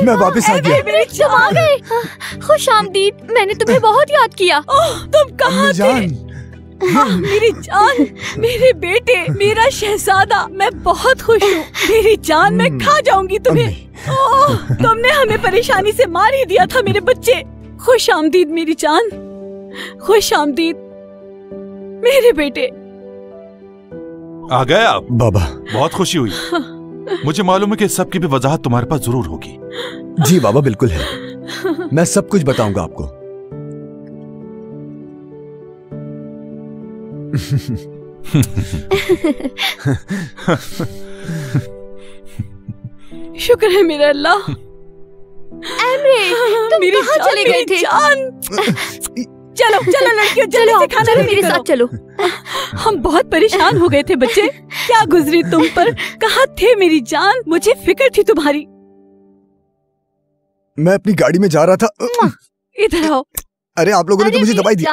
मैं वापस आ गया। मेरे तुम आ गए। खुश आमदीद, मैंने तुम्हें बहुत याद किया। तुम कहाँ थे? मेरी जान, मेरे बेटे, मेरा शहजादा, मैं बहुत खुश हूँ। मेरी जान, मैं खा जाऊंगी तुम्हें। तुमने हमें परेशानी से मार ही दिया था मेरे बच्चे। खुश आमदीद मेरी जान, खुश आमदीद मेरे बेटे। आ गए आप? बाबा बहुत खुशी हुई। मुझे मालूम है कि सब की भी वजाहत तुम्हारे पास जरूर होगी। जी बाबा बिल्कुल है, मैं सब कुछ बताऊंगा आपको। शुक्र है मेरा अल्लाह। एमरे, तुम कहाँ चले गए थे? चलो चलो लड़कियों, चलो खाना मेरे साथ चलो। हम बहुत परेशान हो गए थे बच्चे। क्या गुजरी तुम पर, कहाँ थे मेरी जान? मुझे फिक्र थी तुम्हारी। मैं अपनी गाड़ी में जा रहा था। इधर आओ। अरे आप लोगों ने तो मुझे दबाई दी।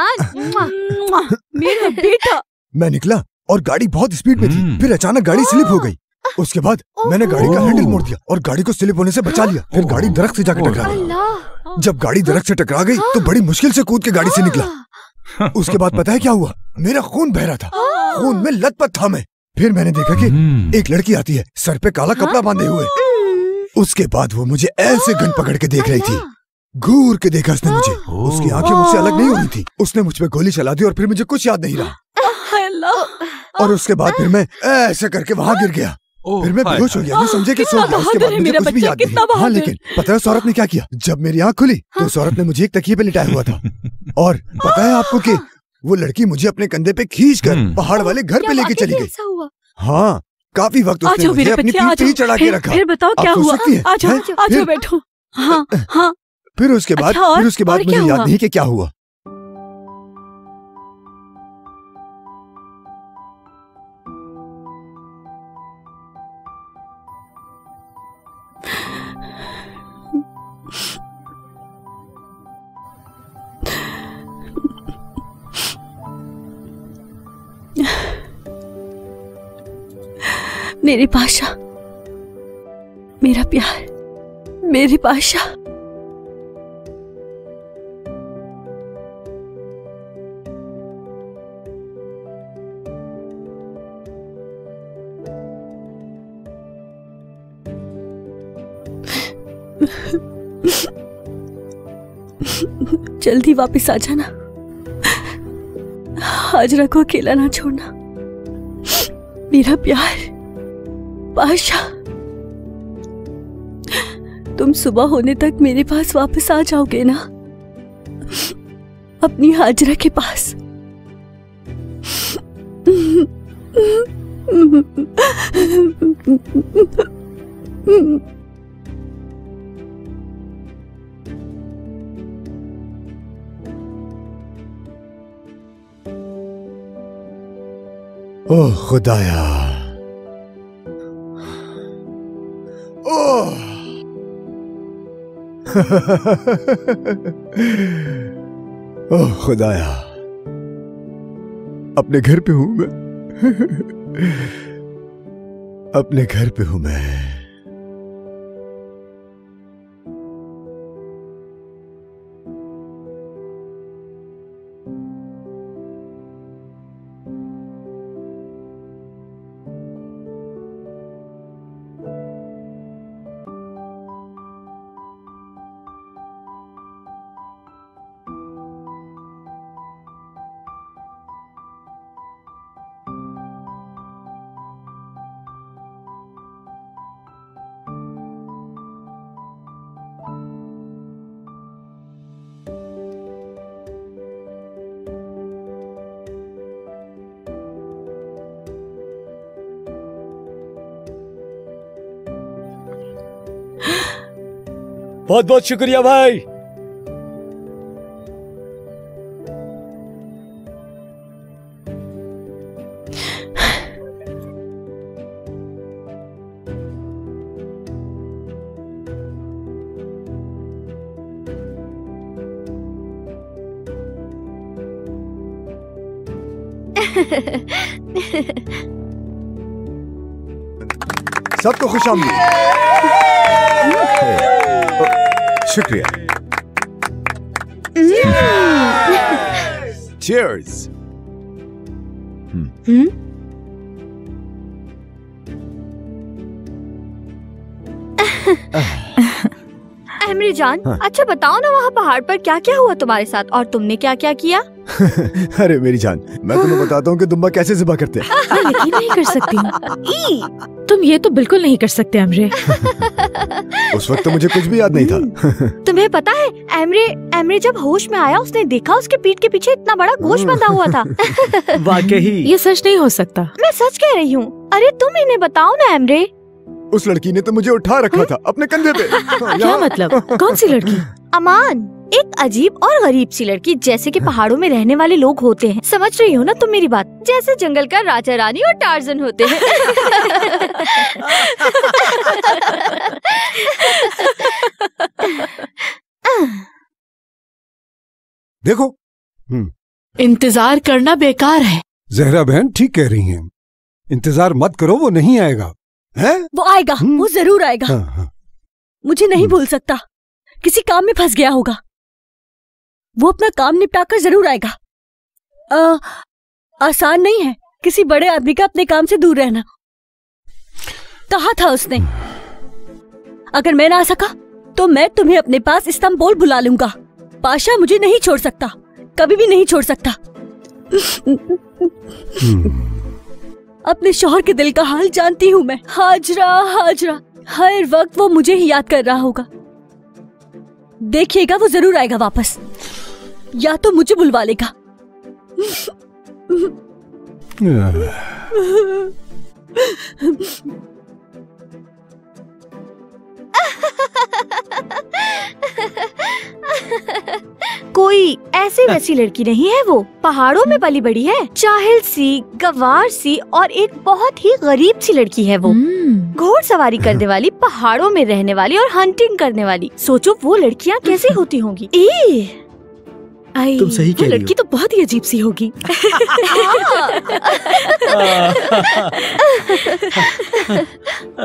मेरा बेटा। मैं निकला और गाड़ी बहुत स्पीड में थी। फिर अचानक गाड़ी स्लिप हो गई। उसके बाद मैंने गाड़ी का हैंडल मोड़ दिया और गाड़ी को स्लिप होने से बचा लिया। फिर गाड़ी दरख्त से जाकर टकरा गई। जब गाड़ी दरख्त से टकरा गई तो बड़ी मुश्किल से कूद के गाड़ी से निकला। उसके बाद पता है क्या हुआ? मेरा खून बह रहा था, खून में लथपथ था मैं। फिर मैंने देखा कि एक लड़की आती है, सर पे काला कपड़ा बांधे हुए। उसके बाद वो मुझे ऐसे गन पकड़ के देख रही थी। घूर के देखा उसने मुझे। उसकी आंखें मुझसे अलग नहीं हो रही थी। उसने मुझ पे गोली चला दी और फिर मुझे कुछ याद नहीं रहा। और उसके बाद फिर मैं ऐसे करके वहाँ गिर गया। फिर मैं बेहोश हो गया। समझे कि सो गया। उसके बाद मुझे कुछ भी याद नहीं। हाँ, लेकिन पता है उस औरत ने क्या किया? जब मेरी आंख खुली तो उस औरत ने मुझे एक तकिए पे लिटाया हुआ था। और पता है आपको कि वो लड़की मुझे अपने कंधे पे खींचकर पहाड़ वाले घर पे लेके चली गई। हाँ, काफी वक्त उसने मुझे अपनी पीठ पे ही चढ़ा के रखा। फिर बताओ क्या हुआ? आजो बैठो। हाँ हाँ। फिर उसके बाद मुझे याद नहीं कि क्या हुआ। मेरे पाशा, मेरा प्यार, मेरे पाशा। जल्दी वापस आ जाना। हाजरा को अकेला ना छोड़ना। मेरा प्यार पाशा। तुम सुबह होने तक मेरे पास वापस आ जाओगे ना? अपनी हाजरा के पास। ओह खुदाया, ओह ओह खुदाया, अपने घर पे हूं मैं। अपने घर पे हूं मैं। बहुत बहुत शुक्रिया भाई। सबको खुशामदीद। शुक्रिया। चीयर्स। एमरी जान, हाँ। अच्छा बताओ ना, वहाँ पहाड़ पर क्या क्या हुआ तुम्हारे साथ और तुमने क्या क्या किया? अरे मेरी जान, मैं तुम्हें बताता हूँ कि दुम्बा कैसे ज़िबा करते हैं। मैं यकीन नहीं कर सकती हूँ। तुम ये तो बिल्कुल नहीं कर सकते एमरे। उस वक्त तो मुझे कुछ भी याद नहीं था। तुम्हें पता है, एमरे जब होश में आया उसने देखा उसके पीठ के पीछे इतना बड़ा गोश्त बंधा हुआ था। वाकई ये सच नहीं हो सकता। मैं सच कह रही हूँ। अरे तुम इन्हें बताओ ना एमरे। उस लड़की ने तो मुझे उठा रखा था अपने कंधे पे। क्या मतलब? कौन सी लड़की? अमान, एक अजीब और गरीब सी लड़की, जैसे कि पहाड़ों में रहने वाले लोग होते हैं। समझ रही हो ना तुम मेरी बात? जैसे जंगल का राजा रानी और टार्जन होते हैं। देखो, इंतजार करना बेकार है। जहरा बहन ठीक कह रही हैं। इंतजार मत करो, वो नहीं आएगा। है? वो आएगा, वो जरूर आएगा। हाँ, हाँ। मुझे नहीं भूल सकता। किसी काम में फंस गया होगा। वो अपना काम निपटाकर जरूर आएगा। आसान नहीं है किसी बड़े आदमी का अपने काम से दूर रहना। कहा था उसने, अगर मैं ना आ सका तो मैं तुम्हें अपने पास इस्तांबुल बुला लूंगा। पाशा मुझे नहीं छोड़ सकता, कभी भी नहीं छोड़ सकता। अपने शौहर के दिल का हाल जानती हूँ मैं। हाजरा हाजरा, हर वक्त वो मुझे ही याद कर रहा होगा। देखिएगा वो जरूर आएगा वापस, या तो मुझे बुलवा लेगा। कोई ऐसी वैसी लड़की नहीं है वो। पहाड़ों में पली बड़ी है, जाहिल सी, गवार सी और एक बहुत ही गरीब सी लड़की है वो। घोड़सवारी करने वाली, पहाड़ों में रहने वाली और हंटिंग करने वाली। सोचो वो लड़कियाँ कैसी होती होंगी। तुम सही कह रही हो। लड़की तो बहुत ही अजीब सी होगी।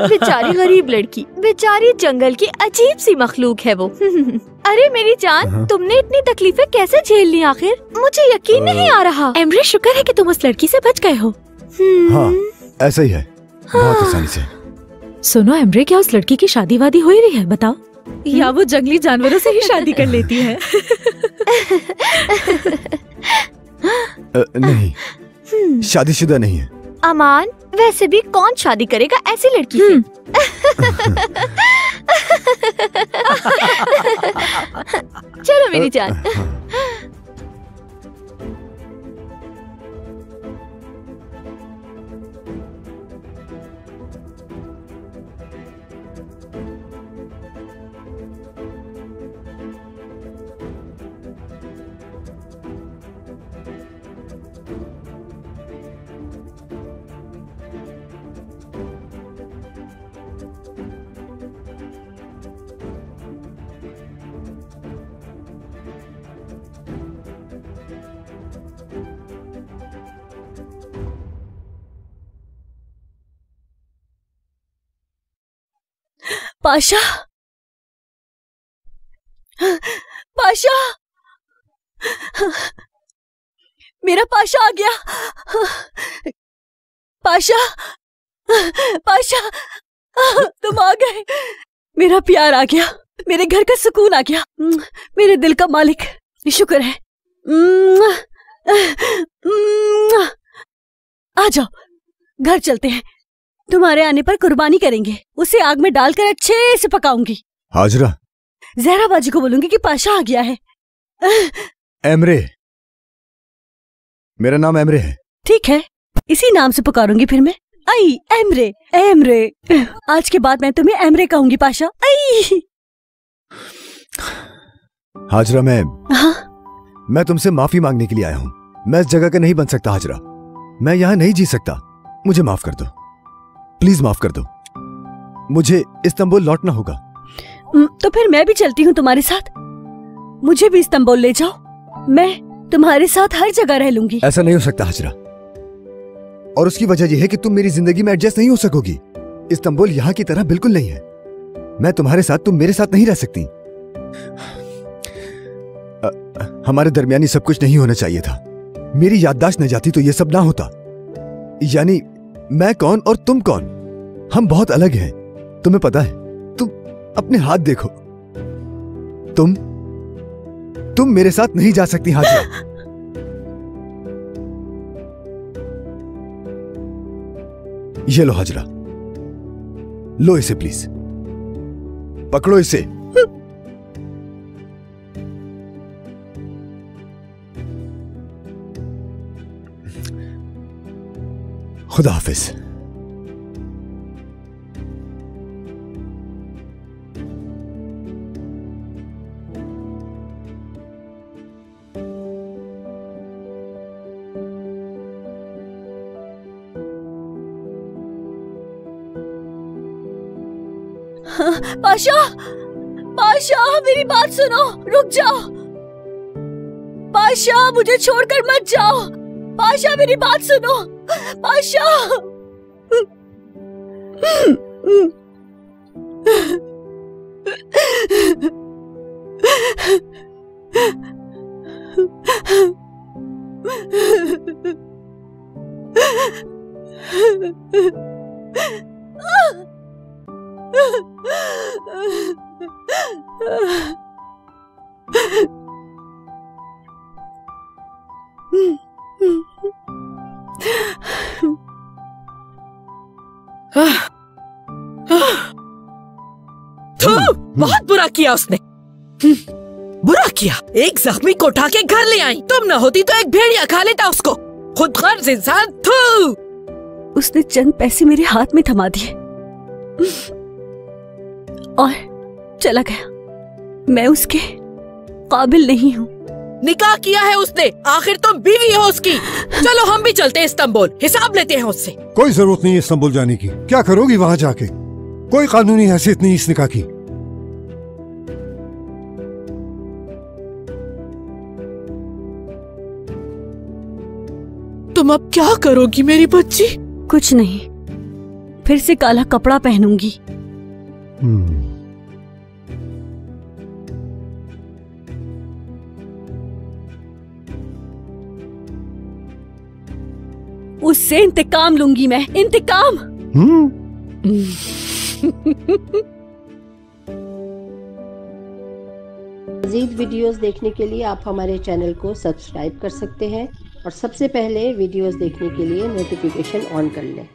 बेचारी गरीब लड़की, बेचारी जंगल की अजीब सी मखलूक है वो। अरे मेरी जान, तुमने इतनी तकलीफें कैसे झेल ली आखिर? मुझे यकीन नहीं आ रहा। एमरे, शुक्र है कि तुम उस लड़की से बच गए हो। हाँ, ऐसा ही है, बहुत आसानी से। सुनो एमरे, क्या उस लड़की की शादी वादी हुई हुई है? बताओ। या वो जंगली जानवरों से ही शादी कर लेती है? नहीं, शादीशुदा नहीं है। अमान, वैसे भी कौन शादी करेगा ऐसी लड़की से? चलो मेरी जान। पाशा, पाशा, मेरा पाशा आ गया। पाशा, पाशा, तुम आ गए। मेरा प्यार आ गया, मेरे घर का सुकून आ गया, मेरे दिल का मालिक, शुक्र है। आ जाओ, घर चलते हैं। तुम्हारे आने पर कुर्बानी करेंगे, उसे आग में डालकर अच्छे से पकाऊंगी। हाजरा, जहरा बाजी को बोलूंगी कि पाशा आ गया है। एमरे, मेरा नाम एमरे है। ठीक है, इसी नाम से पुकारूंगी फिर मैं। आई एमरे, एमरे। आज के बाद मैं तुम्हें एमरे कहूंगी पाशा। आई। हाजरा, हाँ? मैं तुमसे माफी मांगने के लिए आया हूँ। मैं इस जगह का नहीं बन सकता हाजरा, मैं यहाँ नहीं जी सकता। मुझे माफ कर दो, प्लीज माफ कर दो। मुझे इस्तांबुल लौटना होगा। तो फिर मैं भी चलती हूँ तुम्हारे साथ। मुझे भी इस्तांबुल ले जाओ, मैं तुम्हारे साथ हर जगह रह लूंगी। ऐसा नहीं हो सकता हाजरा, और उसकी वजह यह है कि तुम मेरी जिंदगी में एडजस्ट नहीं हो सकोगी। इस्तांबुल यहाँ की तरह बिल्कुल नहीं है। मैं तुम्हारे साथ, तुम मेरे साथ नहीं रह सकती। हमारे दरमियानी सब कुछ नहीं होना चाहिए था। मेरी याददाश्त न जाती तो ये सब ना होता। यानी मैं कौन और तुम कौन, हम बहुत अलग हैं। तुम्हें पता है? तुम अपने हाथ देखो। तुम मेरे साथ नहीं जा सकती हाजिरा। ये लो हाजिरा, लो इसे प्लीज, पकड़ो इसे। खुदा हाफिज। पाशा, पाशा मेरी बात सुनो, रुक जाओ। पाशा मुझे छोड़कर मत जाओ। पाशा मेरी बात सुनो। पाशा। बहुत बुरा किया उसने, बुरा किया। एक जख्मी को उठा के घर ले आई। तुम न होती तो एक भेड़िया खा लेता उसको। खुदगर्ज इंसान। थू। उसने चंद पैसे मेरे हाथ में थमा दिए और चला गया। मैं उसके काबिल नहीं हूँ। निकाह किया है उसने, आखिर तुम बीवी हो उसकी। चलो हम भी चलते हैं इस्तांबुल, हिसाब लेते हैं उससे। कोई जरूरत नहीं है इस्तांबुल जाने की। क्या करोगी वहाँ जाके? कोई कानूनी हैसियत नहीं इस निकाह की। तुम अब क्या करोगी मेरी बच्ची? कुछ नहीं, फिर से काला कपड़ा पहनूंगी। उससे इंतकाम लूंगी मैं, इंतकाम। मज़ीद वीडियोस देखने के लिए आप हमारे चैनल को सब्सक्राइब कर सकते हैं और सबसे पहले वीडियोस देखने के लिए नोटिफिकेशन ऑन कर लें।